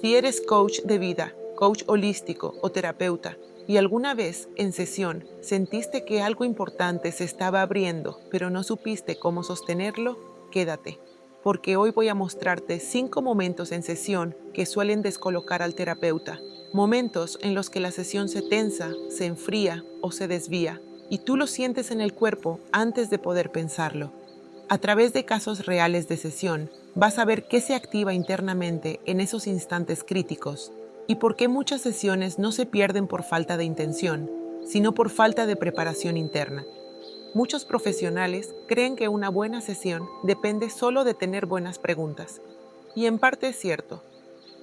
Si eres coach de vida, coach holístico o terapeuta, y alguna vez en sesión sentiste que algo importante se estaba abriendo, pero no supiste cómo sostenerlo, quédate, porque hoy voy a mostrarte 5 momentos en sesión que suelen descolocar al terapeuta. Momentos en los que la sesión se tensa, se enfría o se desvía, y tú lo sientes en el cuerpo antes de poder pensarlo. A través de casos reales de sesión, vas a ver qué se activa internamente en esos instantes críticos y por qué muchas sesiones no se pierden por falta de intención, sino por falta de preparación interna. Muchos profesionales creen que una buena sesión depende solo de tener buenas preguntas. Y en parte es cierto,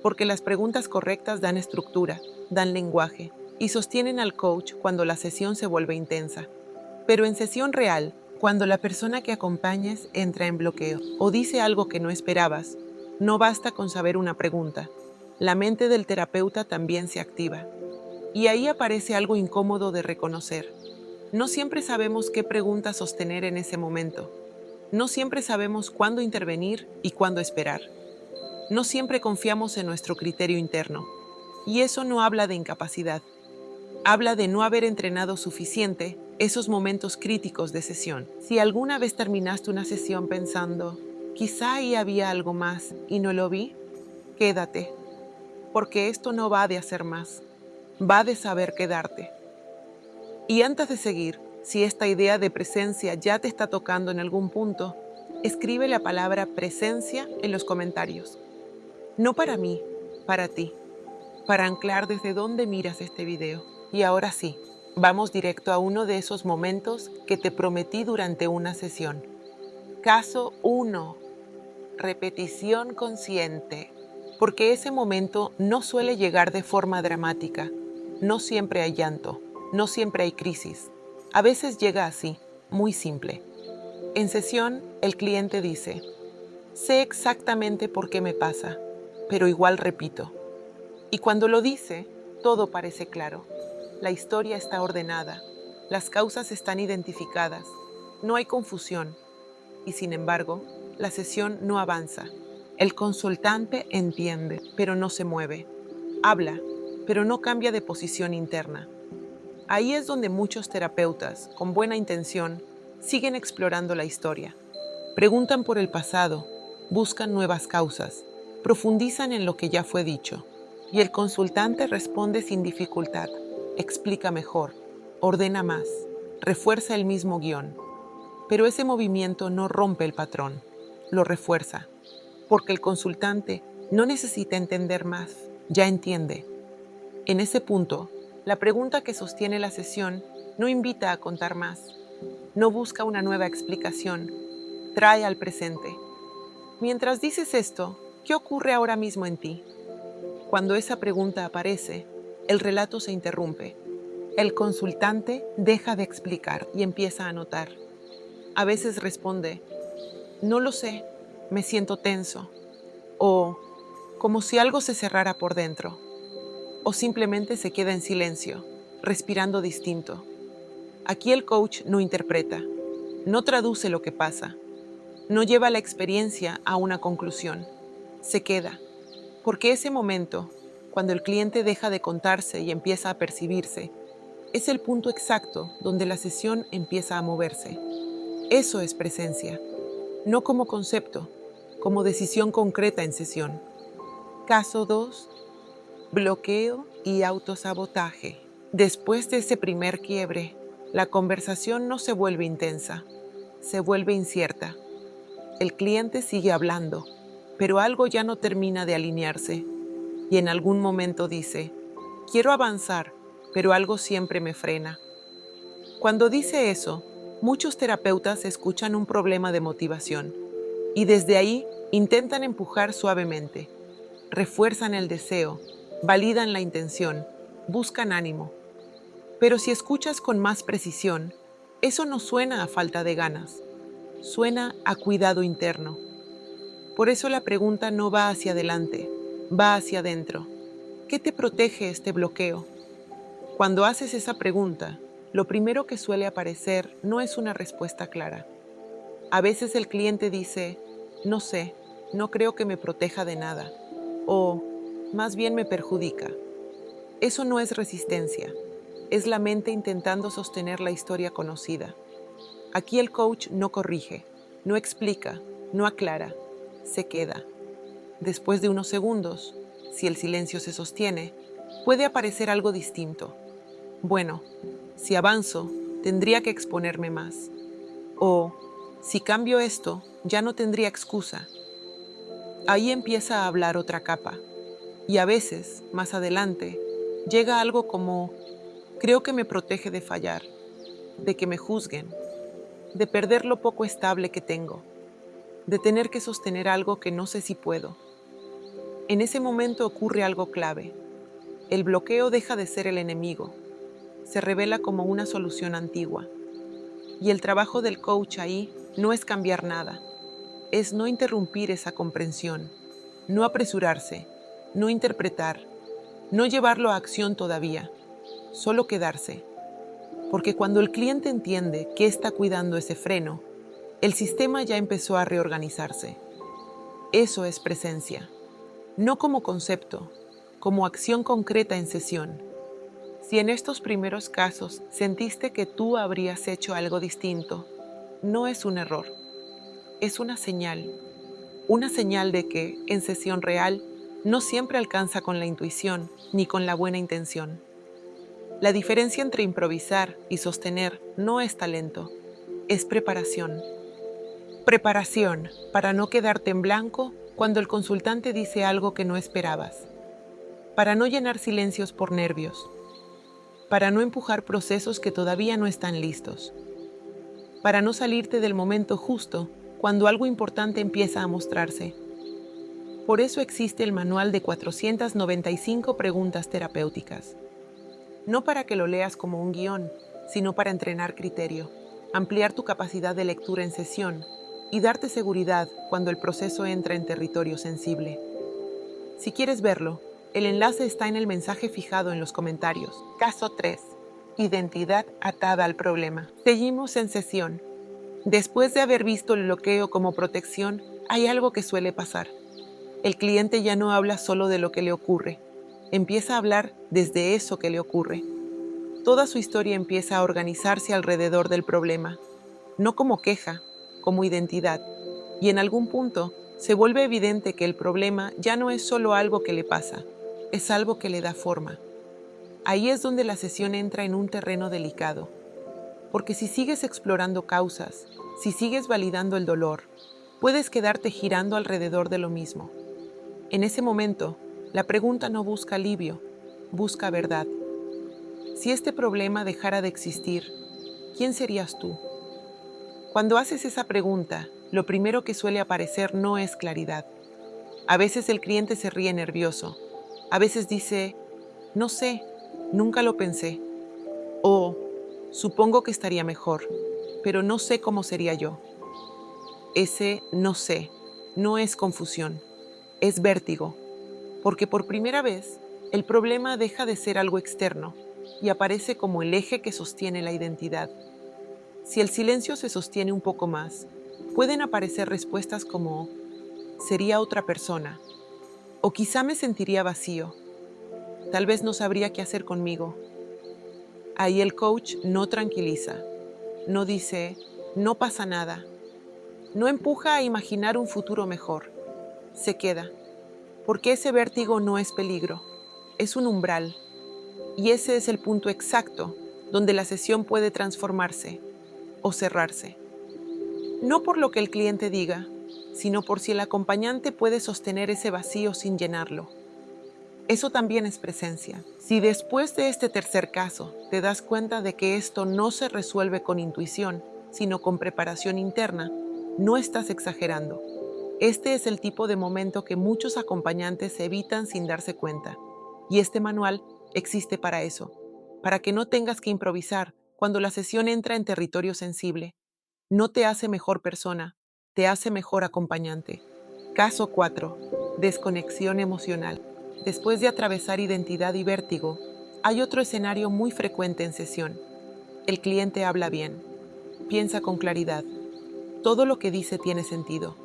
porque las preguntas correctas dan estructura, dan lenguaje y sostienen al coach cuando la sesión se vuelve intensa. Pero en sesión real, cuando la persona que acompañes entra en bloqueo o dice algo que no esperabas, no basta con saber una pregunta. La mente del terapeuta también se activa. Y ahí aparece algo incómodo de reconocer. No siempre sabemos qué pregunta sostener en ese momento. No siempre sabemos cuándo intervenir y cuándo esperar. No siempre confiamos en nuestro criterio interno. Y eso no habla de incapacidad. Habla de no haber entrenado suficiente esos momentos críticos de sesión. Si alguna vez terminaste una sesión pensando, quizá ahí había algo más y no lo vi, quédate, porque esto no va de hacer más, va de saber quedarte. Y antes de seguir, si esta idea de presencia ya te está tocando en algún punto, escribe la palabra presencia en los comentarios. No para mí, para ti, para anclar desde dónde miras este video. Y ahora sí, vamos directo a uno de esos momentos que te prometí durante una sesión. Caso 1. Repetición consciente. Porque ese momento no suele llegar de forma dramática. No siempre hay llanto, no siempre hay crisis. A veces llega así, muy simple. En sesión, el cliente dice, sé exactamente por qué me pasa, pero igual repito. Y cuando lo dice, todo parece claro. La historia está ordenada, las causas están identificadas, no hay confusión. Y sin embargo, la sesión no avanza. El consultante entiende, pero no se mueve. Habla, pero no cambia de posición interna. Ahí es donde muchos terapeutas, con buena intención, siguen explorando la historia. Preguntan por el pasado, buscan nuevas causas, profundizan en lo que ya fue dicho. Y el consultante responde sin dificultad, explica mejor, ordena más, refuerza el mismo guión. Pero ese movimiento no rompe el patrón, lo refuerza, porque el consultante no necesita entender más, ya entiende. En ese punto, la pregunta que sostiene la sesión no invita a contar más, no busca una nueva explicación, trae al presente. Mientras dices esto, ¿qué ocurre ahora mismo en ti? Cuando esa pregunta aparece, el relato se interrumpe. El consultante deja de explicar y empieza a notar. A veces responde, no lo sé, me siento tenso, o como si algo se cerrara por dentro, o simplemente se queda en silencio, respirando distinto. Aquí el coach no interpreta, no traduce lo que pasa, no lleva la experiencia a una conclusión, se queda, porque ese momento, cuando el cliente deja de contarse y empieza a percibirse, es el punto exacto donde la sesión empieza a moverse. Eso es presencia, no como concepto, como decisión concreta en sesión. Caso 2. Bloqueo y autosabotaje. Después de ese primer quiebre, la conversación no se vuelve intensa, se vuelve incierta. El cliente sigue hablando, pero algo ya no termina de alinearse. Y en algún momento dice, quiero avanzar, pero algo siempre me frena. Cuando dice eso, muchos terapeutas escuchan un problema de motivación y desde ahí intentan empujar suavemente, refuerzan el deseo, validan la intención, buscan ánimo. Pero si escuchas con más precisión, eso no suena a falta de ganas, suena a cuidado interno. Por eso la pregunta no va hacia adelante, va hacia adentro. ¿Qué te protege este bloqueo? Cuando haces esa pregunta, lo primero que suele aparecer no es una respuesta clara. A veces el cliente dice, no sé, no creo que me proteja de nada. O más bien me perjudica. Eso no es resistencia, es la mente intentando sostener la historia conocida. Aquí el coach no corrige, no explica, no aclara, se queda. Después de unos segundos, si el silencio se sostiene, puede aparecer algo distinto. Bueno, si avanzo, tendría que exponerme más. O, si cambio esto, ya no tendría excusa. Ahí empieza a hablar otra capa. Y a veces, más adelante, llega algo como, creo que me protege de fallar, de que me juzguen, de perder lo poco estable que tengo, de tener que sostener algo que no sé si puedo. En ese momento ocurre algo clave. El bloqueo deja de ser el enemigo, se revela como una solución antigua. Y el trabajo del coach ahí no es cambiar nada, es no interrumpir esa comprensión, no apresurarse, no interpretar, no llevarlo a acción todavía, solo quedarse. Porque cuando el cliente entiende que está cuidando ese freno, el sistema ya empezó a reorganizarse. Eso es presencia, no como concepto, como acción concreta en sesión. Si en estos primeros casos sentiste que tú habrías hecho algo distinto, no es un error, es una señal de que, en sesión real, no siempre alcanza con la intuición ni con la buena intención. La diferencia entre improvisar y sostener no es talento, es preparación. Preparación para no quedarte en blanco cuando el consultante dice algo que no esperabas, para no llenar silencios por nervios, para no empujar procesos que todavía no están listos, para no salirte del momento justo cuando algo importante empieza a mostrarse. Por eso existe el manual de 495 preguntas terapéuticas. No para que lo leas como un guión, sino para entrenar criterio, ampliar tu capacidad de lectura en sesión y darte seguridad cuando el proceso entra en territorio sensible. Si quieres verlo, el enlace está en el mensaje fijado en los comentarios. Caso 3. Identidad atada al problema. Seguimos en sesión. Después de haber visto el bloqueo como protección, hay algo que suele pasar. El cliente ya no habla solo de lo que le ocurre, empieza a hablar desde eso que le ocurre. Toda su historia empieza a organizarse alrededor del problema, no como queja, como identidad, y en algún punto se vuelve evidente que el problema ya no es solo algo que le pasa, es algo que le da forma. Ahí es donde la sesión entra en un terreno delicado, porque si sigues explorando causas, si sigues validando el dolor, puedes quedarte girando alrededor de lo mismo. En ese momento, la pregunta no busca alivio, busca verdad. Si este problema dejara de existir, ¿quién serías tú? Cuando haces esa pregunta, lo primero que suele aparecer no es claridad. A veces el cliente se ríe nervioso. A veces dice, no sé, nunca lo pensé. O, supongo que estaría mejor, pero no sé cómo sería yo. Ese no sé no es confusión, es vértigo, porque por primera vez el problema deja de ser algo externo y aparece como el eje que sostiene la identidad. Si el silencio se sostiene un poco más, pueden aparecer respuestas como sería otra persona, o quizá me sentiría vacío, tal vez no sabría qué hacer conmigo. Ahí el coach no tranquiliza, no dice no pasa nada, no empuja a imaginar un futuro mejor, se queda, porque ese vértigo no es peligro, es un umbral, y ese es el punto exacto donde la sesión puede transformarse o cerrarse. No por lo que el cliente diga, sino por si el acompañante puede sostener ese vacío sin llenarlo. Eso también es presencia. Si después de este tercer caso te das cuenta de que esto no se resuelve con intuición, sino con preparación interna, no estás exagerando. Este es el tipo de momento que muchos acompañantes evitan sin darse cuenta. Y este manual existe para eso, para que no tengas que improvisar cuando la sesión entra en territorio sensible. No te hace mejor persona, te hace mejor acompañante. Caso 4. Desconexión emocional. Después de atravesar identidad y vértigo, hay otro escenario muy frecuente en sesión. El cliente habla bien, piensa con claridad. Todo lo que dice tiene sentido.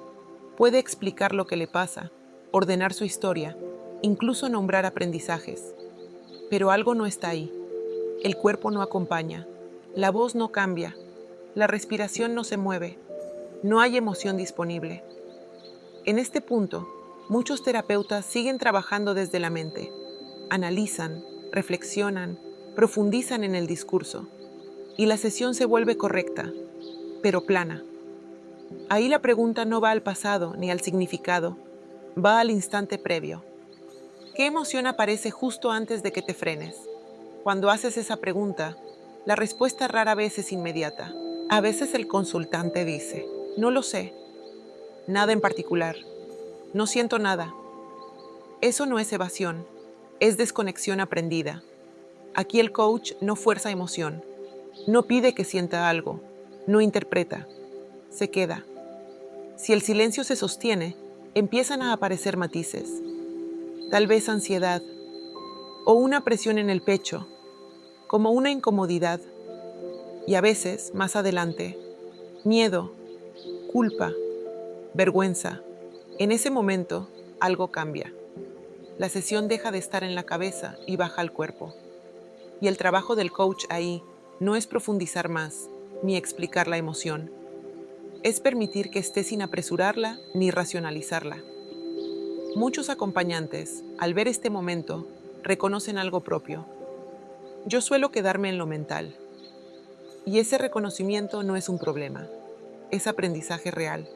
Puede explicar lo que le pasa, ordenar su historia, incluso nombrar aprendizajes. Pero algo no está ahí. El cuerpo no acompaña, la voz no cambia, la respiración no se mueve, no hay emoción disponible. En este punto, muchos terapeutas siguen trabajando desde la mente. Analizan, reflexionan, profundizan en el discurso, y la sesión se vuelve correcta, pero plana. Ahí la pregunta no va al pasado ni al significado, va al instante previo. ¿Qué emoción aparece justo antes de que te frenes? Cuando haces esa pregunta, la respuesta rara vez es inmediata. A veces el consultante dice, no lo sé, nada en particular, no siento nada. Eso no es evasión, es desconexión aprendida. Aquí el coach no fuerza emoción, no pide que sienta algo, no interpreta, se queda. Si el silencio se sostiene, empiezan a aparecer matices, tal vez ansiedad o una presión en el pecho, como una incomodidad, y a veces, más adelante, miedo, culpa, vergüenza. En ese momento, algo cambia. La sesión deja de estar en la cabeza y baja al cuerpo. Y el trabajo del coach ahí no es profundizar más, ni explicar la emoción. Es permitir que esté sin apresurarla ni racionalizarla. Muchos acompañantes, al ver este momento, reconocen algo propio. Yo suelo quedarme en lo mental. Y ese reconocimiento no es un problema, es aprendizaje real,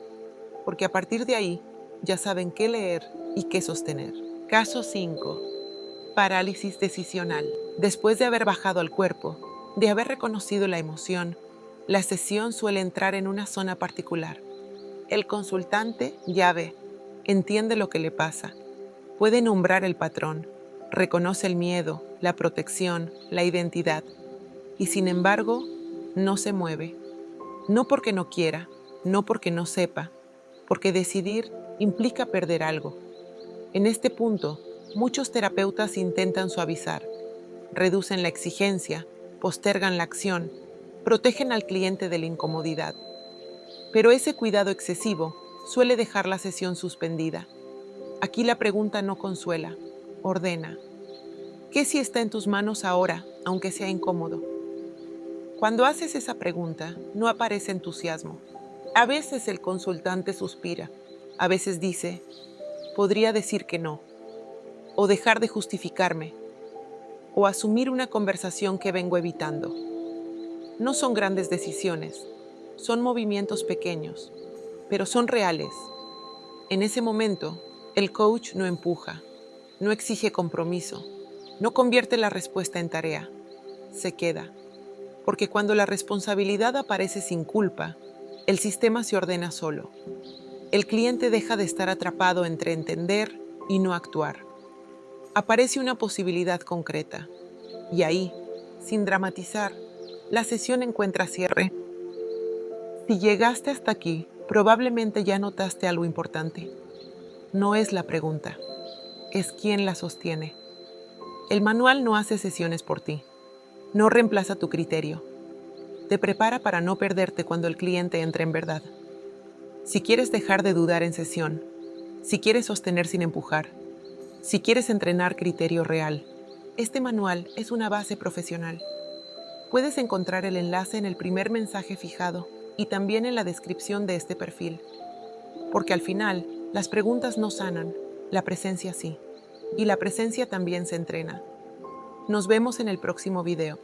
porque a partir de ahí ya saben qué leer y qué sostener. Caso 5. Parálisis decisional. Después de haber bajado al cuerpo, de haber reconocido la emoción, la sesión suele entrar en una zona particular. El consultante ya ve, entiende lo que le pasa, puede nombrar el patrón, reconoce el miedo, la protección, la identidad, y sin embargo, no se mueve. No porque no quiera, no porque no sepa, porque decidir implica perder algo. En este punto, muchos terapeutas intentan suavizar, reducen la exigencia, postergan la acción, protegen al cliente de la incomodidad. Pero ese cuidado excesivo suele dejar la sesión suspendida. Aquí la pregunta no consuela, ordena. ¿Qué si está en tus manos ahora, aunque sea incómodo? Cuando haces esa pregunta, no aparece entusiasmo. A veces el consultante suspira, a veces dice, podría decir que no, o dejar de justificarme, o asumir una conversación que vengo evitando. No son grandes decisiones, son movimientos pequeños, pero son reales. En ese momento, el coach no empuja, no exige compromiso, no convierte la respuesta en tarea, se queda. Porque cuando la responsabilidad aparece sin culpa, el sistema se ordena solo. El cliente deja de estar atrapado entre entender y no actuar. Aparece una posibilidad concreta. Y ahí, sin dramatizar, la sesión encuentra cierre. Si llegaste hasta aquí, probablemente ya notaste algo importante. No es la pregunta, es quién la sostiene. El manual no hace sesiones por ti. No reemplaza tu criterio. Te prepara para no perderte cuando el cliente entre en verdad. Si quieres dejar de dudar en sesión, si quieres sostener sin empujar, si quieres entrenar criterio real, este manual es una base profesional. Puedes encontrar el enlace en el primer mensaje fijado y también en la descripción de este perfil. Porque al final, las preguntas no sanan, la presencia sí. Y la presencia también se entrena. Nos vemos en el próximo video.